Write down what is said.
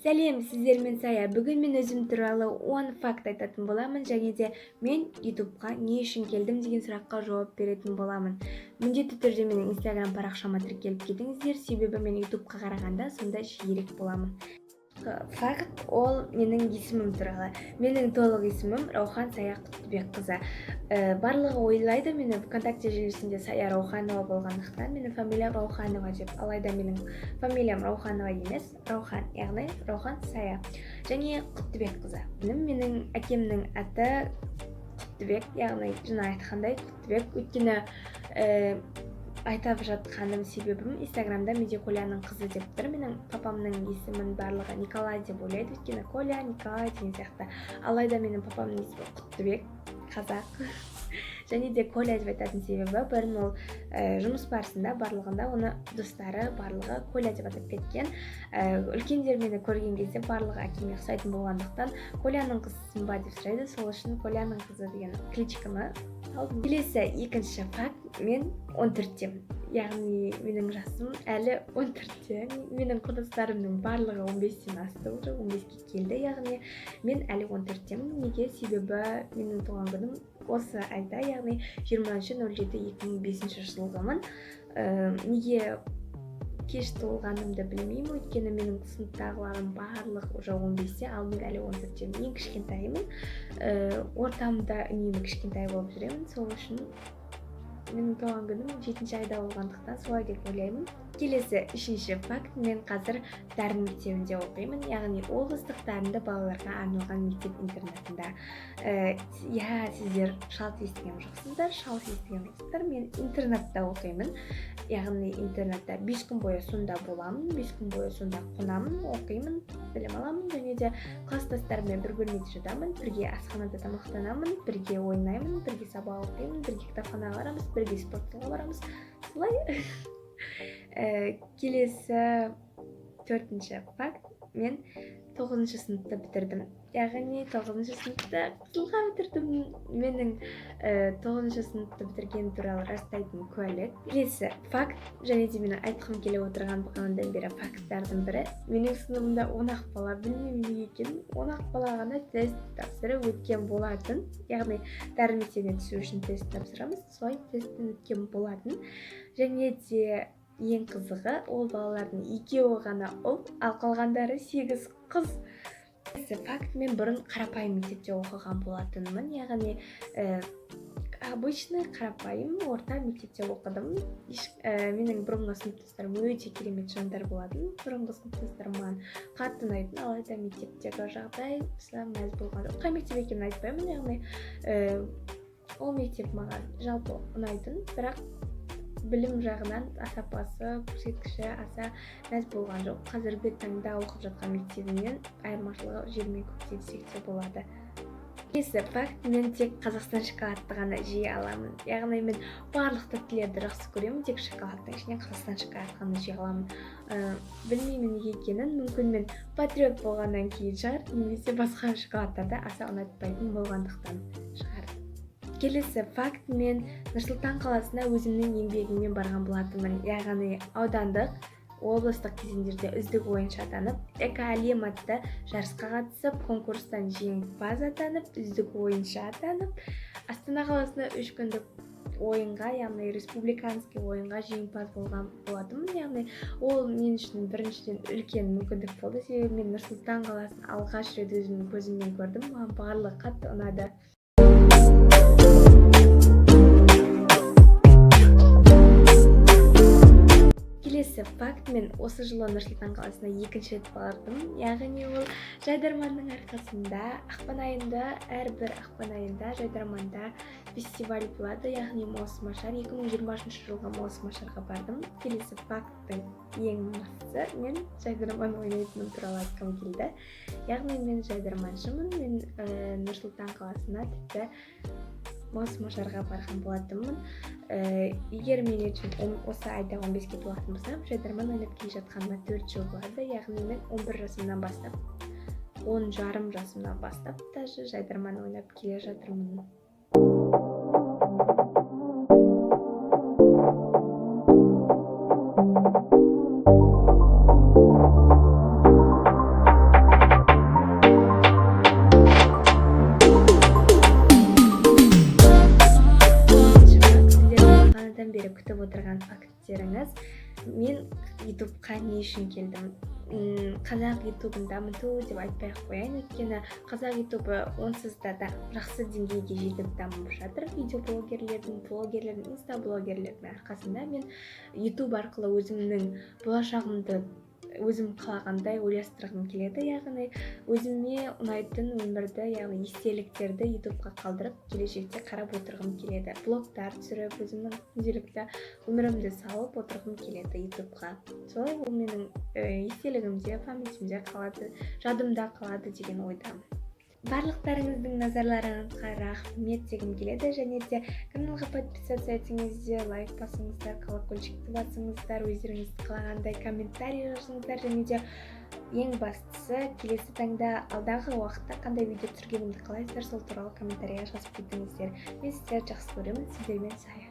Сәлем, сіздермен Сая. Бүгін мен өзім туралы 10 факт айтатын боламын, және де мен ютубқа не үшін келдім деген сұраққа жауап беретін боламын. Міндетті түрде менің инстаграм парақшама тіркеліп кетіңіздер, себебі мен ютубқа қарағанда сонда жиірек боламын. Факт ол менің есімім туралы. Менің толық есімім Раушан Сая Құттыбекқызы. Барлығы ойлайды мені ВКонтакте желісінде Сая Рауханова болғандықтан менің фамилиям Рауханова деп. Алайда менің фамилиям Рауханова емес, Раухан, яғни Раушан Сая. Және Құттыбекқызы. Менің әкемнің аты Құттыбек, яғни жаңа айтқандай Құттыбек. Өйткені айтап жатқаным себебім инстаграмда менде Коляның қызы деп тұр. Менің папамның есімін барлығы Николай деп ойлайды, өйткені Коля, Николай деген сияқты. Алайда менің папамның есімі Құттыбек, қазақ. Және де Коля деп айтатын себебі бұрын ол жұмыс барысында барлығында оны достары барлығы Коля деп атап кеткен. Үлкендер мені көрген кезде барлығы әкеме ұқсайтын болғандықтан Коляның қызысың ба деп сұрайды, сол үшін Коляның қызы деген кличканы алдым. Келесі екінші факт, мен 14-темін. Яғни менің жасым әлі 14-те. Менің құрдастарымның барлығы 15-тен асты, 15-ге келді. Яғни мен әлі 14-темін. Неге? Себебі менің туған күнім осы айда, яғни 20.07.2005 жылғымын. Неге кеш туылғанымды білмеймін, өйткені менің сыныптағыларым барлық уже 15-те, ал мен әлі 14-темін. Ең кішкентайымын. Ортамда үнемі кішкентай болып жүремін, сол үшін менің туған күнім 7-ші айда болғандықтан солай деп ойлаймын. Келесі үшінші факт, мен қазір Дарын мектебінде оқимын, яғни облыстық дарынды балаларға арналған мектеп-интернатында. Сіздер шалт естіген жоқсыздар, мен интернатта оқимын. Яғни интернатта 5 күн бойы сонда боламын, 5 күн бойы сонда қонамын, оқимын, білім аламын, және де класстастарыммен бір бөлмеде жатамын, бірге асханада тамақтанамын, бірге ойнаймын, бірге сабақ оқимын, бірге кітапханаға барамыз, бірге спортқа барамыз. Солай. Келесі төртінші факт, мен 9-шы сыныпты бітірдім. Яғни 9-шы сыныпты қызылға бітірдім. Менің 9-шы сыныпты бітірген туралы растайтын куәлік. Келесі факт, және де менің айтқым келіп отырған бұғандан бері факттардың бірі. Менің сыныбымда 10 бала, білмеймін неге екенін, 10 бала ғана тест тапсырып өткен болатын. Яғни Дарын мектебіне түсу үшін тест тапсырамыз, солай тесттен өткен болатын. Және де ең қызығы, ол балалардың 2-і ғана ұл, ал қалғандары 8 қыз. Факт, мен бұрын қарапайым мектепте оқыған болатынмын, яғни обычный қарапайым орта мектепте оқыдым. Менің бұрынғы сыныптастарым өте керемет жандар болатын. Бұрынғы сыныптастарым маған қатты ұнайтын, алайда мектептегі жағдай мәз болған жоқ. Қай мектеп екенін айтпаймын, яғни ол мектеп маған жалпы ұнайтын, бірақ білім жағынан сапасы, көрсеткіші аса мәз болған жоқ. Қазіргі таңда оқып жатқан мектебімнен айырмашылығы жер мен көктей десек те болады. Келесі факт, мен тек Қазақстан шоколадты ғана жей аламын. Яғни мен барлық тәттілерді жақсы көремін, тек шоколадтың ішінен Қазақстан шоколадты ғана жей аламын. Білмеймін неге екенін, мүмкін мен патриот болғаннан кейін шығар, немесе басқа шоколадтарды аса ұнатпайтын болғандықтан шығар. Келесі факт, мен Нұрсұлтан қаласына өзімнің еңбегіммен барған болатынмын. Яғни аудандық, облыстық кезеңдерде үздік ойыншы атанып, Эко-әлем атты жарысқа қатысып, конкурстан жеңімпаз атанып, үздік ойыншы атанып, Астана қаласына 3 күндік ойынға, яғни республиканский ойынға жеңімпаз болған болатынмын. Яғни ол мен үшін біріншіден үлкен мүмкіндік болды, себебі мен Нұрсұлтан қаласын алғаш рет өзімнің көзіммен көрдім, маған барлығы қатты ұнады. Келесі факт, мен осы жылы Нұрсұлтан қаласына 2-ші рет бардым. Яғни ол Жайдарманның арқасында, әрбір ақпан айында Жайдарманда фестиваль болады, яғни маусымашар. 2020 жылғы маусымашарға бардым. Келесі факттың ең бастысы, мен Жайдарман ойнайтыным туралы айтқым келді. Яғни мен Жайдарманшымын, мен Нұрсұлтан қаласына тіпті маусымашарға барған болатынмын. Егер мен осы айда 15-ге толатын болсам, Жайдарман ойнап келе жатқаныма 4 жыл болады. Яғни мен 11 жасымнан бастап, 10 жарым жасымнан бастап даже Жайдарман ойнап келе жатырмын. отырған фактеріңіз, мен ютубқа не үшін келдім? Қазақ ютубындамын деп айтпай қояйын, өйткені қазақ ютубы онсыз да жақсы деңгейге жетіп дамып жатыр. Видеоблогерлердің, инстаблогерлердің арқасында мен ютуб арқылы өзімнің болашағымды өзім қалағандай ойластырғым келеді, яғни өзіме ұнайтын өмірді, яғни естеліктерді ютубқа қалдырып, келешекте қарап отырғым келеді. Блогтар түсіріп, өзімнің күнделікті өмірімді салып отырғым келеді ютубқа. Солай ол менің естелігімде, памятімде қалады, жадымда қалады деген ойдамын. Барлықтарыңыздың назарларыңызға рахмет дегім келеді, және де каналға подписаться етіңіздер, лайк басыңыздар, колокольчикті басыңыздар, өздеріңіз қалағандай комментарий жазыңыздар, және де ең бастысы келесі таңда алдағы уақытта қандай видео түсіргенімді қалайсыздар, сол туралы комментарийға жазып кетіңіздер. Мен сіздерді жақсы көремін. Сіздермен сая.